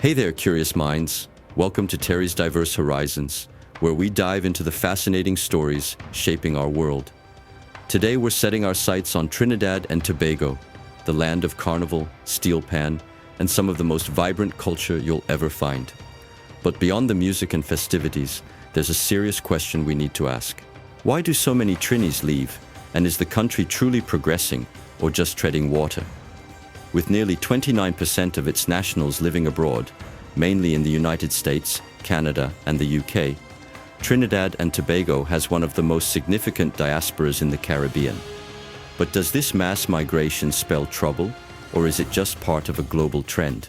Hey there, curious minds. Welcome to Terry's Diverse Horizons, where we dive into the fascinating stories shaping our world. Today, we're setting our sights on Trinidad and Tobago, the land of carnival, steel pan, and some of the most vibrant culture you'll ever find. But beyond the music and festivities, there's a serious question we need to ask. Why do so many Trinis leave, and is the country truly progressing or just treading water? With nearly 29% of its nationals living abroad, mainly in the United States, Canada, and the UK, Trinidad and Tobago has one of the most significant diasporas in the Caribbean. But does this mass migration spell trouble, or is it just part of a global trend?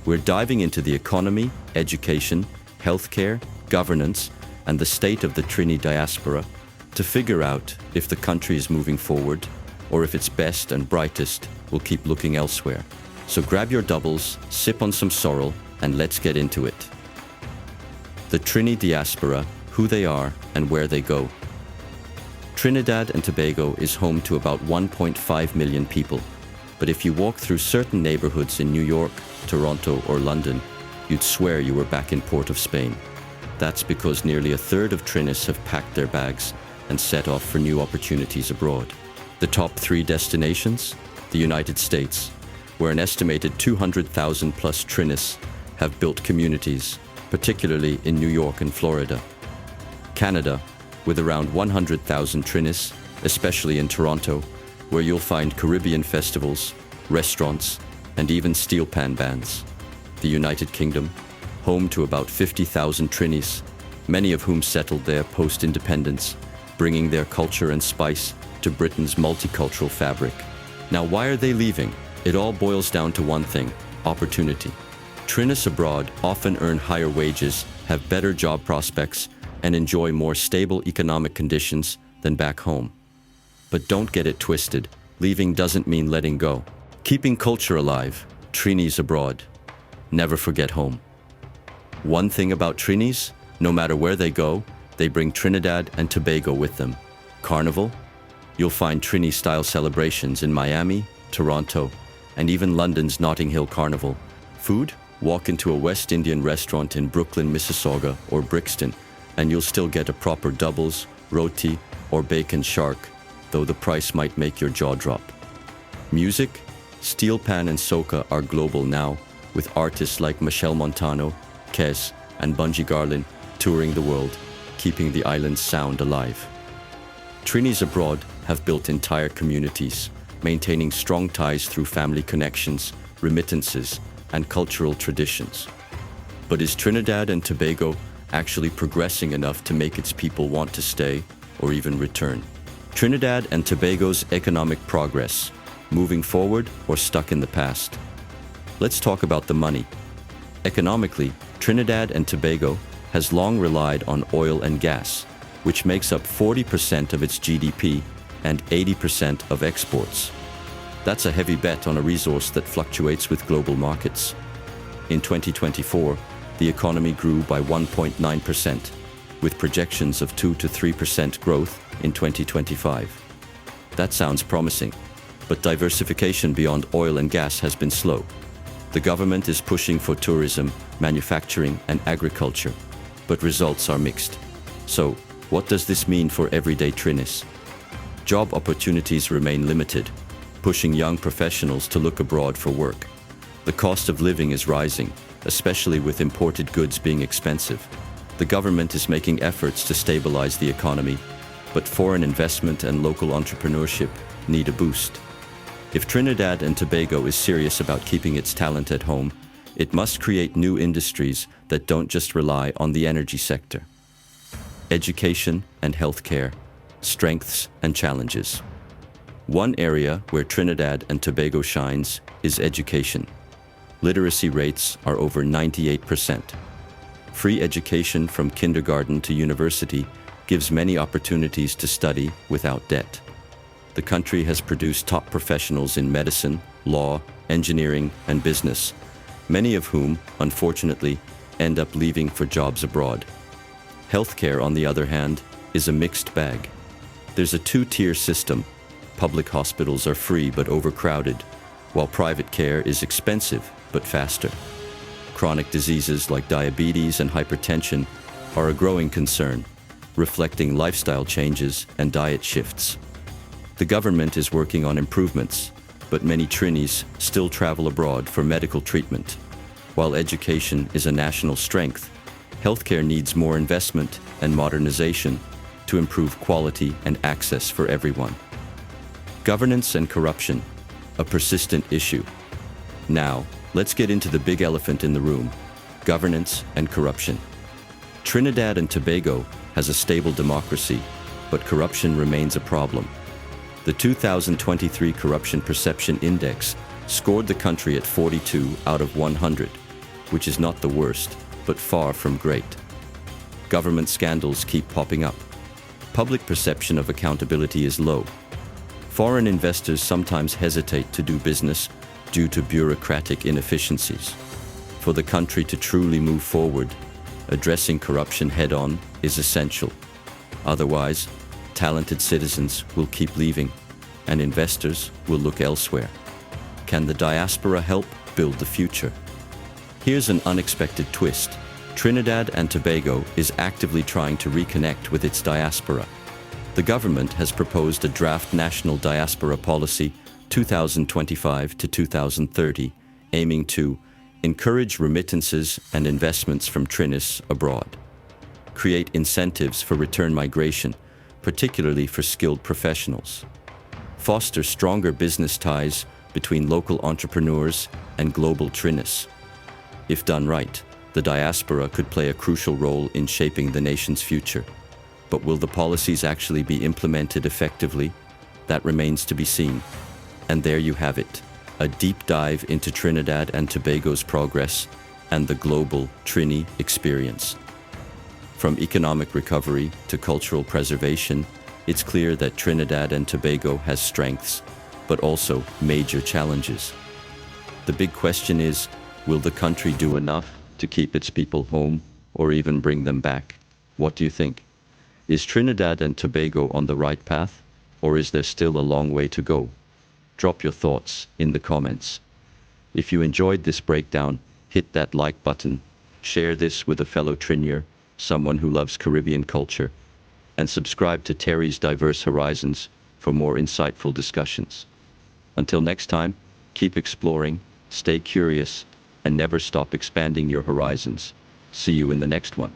We're diving into the economy, education, healthcare, governance, and the state of the Trini diaspora to figure out if the country is moving forward, or if its best and brightest will keep looking elsewhere. So grab your doubles, sip on some sorrel, and let's get into it. The Trini diaspora, who they are and where they go. Trinidad and Tobago is home to about 1.5 million people. But if you walk through certain neighborhoods in New York, Toronto, or London, you'd swear you were back in Port of Spain. That's because nearly a third of Trinis have packed their bags and set off for new opportunities abroad. The top 3 destinations? The United States, where an estimated 200,000 plus Trinis have built communities, particularly in New York and Florida. Canada, with around 100,000 Trinis, especially in Toronto, where you'll find Caribbean festivals, restaurants, and even steel pan bands. The United Kingdom, home to about 50,000 Trinis, many of whom settled there post-independence, bringing their culture and spice to Britain's multicultural fabric. Now, why are they leaving? It all boils down to one thing: opportunity. Trinis abroad often earn higher wages, have better job prospects, and enjoy more stable economic conditions than back home. But don't get it twisted. Leaving doesn't mean letting go. Keeping culture alive, Trinis abroad. Never forget home. One thing about Trinis, no matter where they go, they bring Trinidad and Tobago with them. Carnival? You'll find Trini-style celebrations in Miami, Toronto, and even London's Notting Hill Carnival. Food? Walk into a West Indian restaurant in Brooklyn, Mississauga, or Brixton, and you'll still get a proper doubles, roti, or bacon shark, though the price might make your jaw drop. Music? Steel pan and soca are global now, with artists like Michelle Montano, Kes, and Bungie Garlin touring the world, keeping the island's sound alive. Trinis abroad have built entire communities, maintaining strong ties through family connections, remittances, and cultural traditions. But is Trinidad and Tobago actually progressing enough to make its people want to stay or even return? Trinidad and Tobago's economic progress, moving forward or stuck in the past? Let's talk about the money. Economically, Trinidad and Tobago has long relied on oil and gas, which makes up 40% of its GDP and 80% of exports. That's a heavy bet on a resource that fluctuates with global markets. In 2024, the economy grew by 1.9%, with projections of 2 to 3% growth in 2025. That sounds promising, but diversification beyond oil and gas has been slow. The government is pushing for tourism, manufacturing, and agriculture, but results are mixed. So, what does this mean for everyday Trinis? Job opportunities remain limited, pushing young professionals to look abroad for work. The cost of living is rising, especially with imported goods being expensive. The government is making efforts to stabilize the economy, but foreign investment and local entrepreneurship need a boost. If Trinidad and Tobago is serious about keeping its talent at home, it must create new industries that don't just rely on the energy sector. Education and healthcare, strengths and challenges. One area where Trinidad and Tobago shines is education. Literacy rates are over 98%. Free education from kindergarten to university gives many opportunities to study without debt. The country has produced top professionals in medicine, law, engineering, and business, many of whom, unfortunately, end up leaving for jobs abroad. Healthcare, on the other hand, is a mixed bag. There's a two-tier system. Public hospitals are free but overcrowded, while private care is expensive but faster. Chronic diseases like diabetes and hypertension are a growing concern, reflecting lifestyle changes and diet shifts. The government is working on improvements, but many Trinis still travel abroad for medical treatment. While education is a national strength, healthcare needs more investment and modernization to improve quality and access for everyone. Governance and corruption, a persistent issue. Now, let's get into the big elephant in the room: governance and corruption. Trinidad and Tobago has a stable democracy, but corruption remains a problem. The 2023 Corruption Perception Index scored the country at 42 out of 100, which is not the worst, but far from great. Government scandals keep popping up. Public perception of accountability is low. Foreign investors sometimes hesitate to do business due to bureaucratic inefficiencies. For the country to truly move forward, addressing corruption head-on is essential. Otherwise, talented citizens will keep leaving, and investors will look elsewhere. Can the diaspora help build the future? Here's an unexpected twist. Trinidad and Tobago is actively trying to reconnect with its diaspora. The government has proposed a draft national diaspora policy 2025 to 2030, aiming to encourage remittances and investments from Trinis abroad, create incentives for return migration, particularly for skilled professionals, foster stronger business ties between local entrepreneurs and global Trinis. If done right, the diaspora could play a crucial role in shaping the nation's future. But will the policies actually be implemented effectively? That remains to be seen. And there you have it, a deep dive into Trinidad and Tobago's progress and the global Trini experience. From economic recovery to cultural preservation, it's clear that Trinidad and Tobago has strengths, but also major challenges. The big question is, will the country do enough to keep its people home or even bring them back? What do you think? Is Trinidad and Tobago on the right path, or is there still a long way to go? Drop your thoughts in the comments. If you enjoyed this breakdown, hit that like button, share this with a fellow Trinier, someone who loves Caribbean culture, and subscribe to Terry's Diverse Horizons for more insightful discussions. Until next time, keep exploring, stay curious, and never stop expanding your horizons. See you in the next one.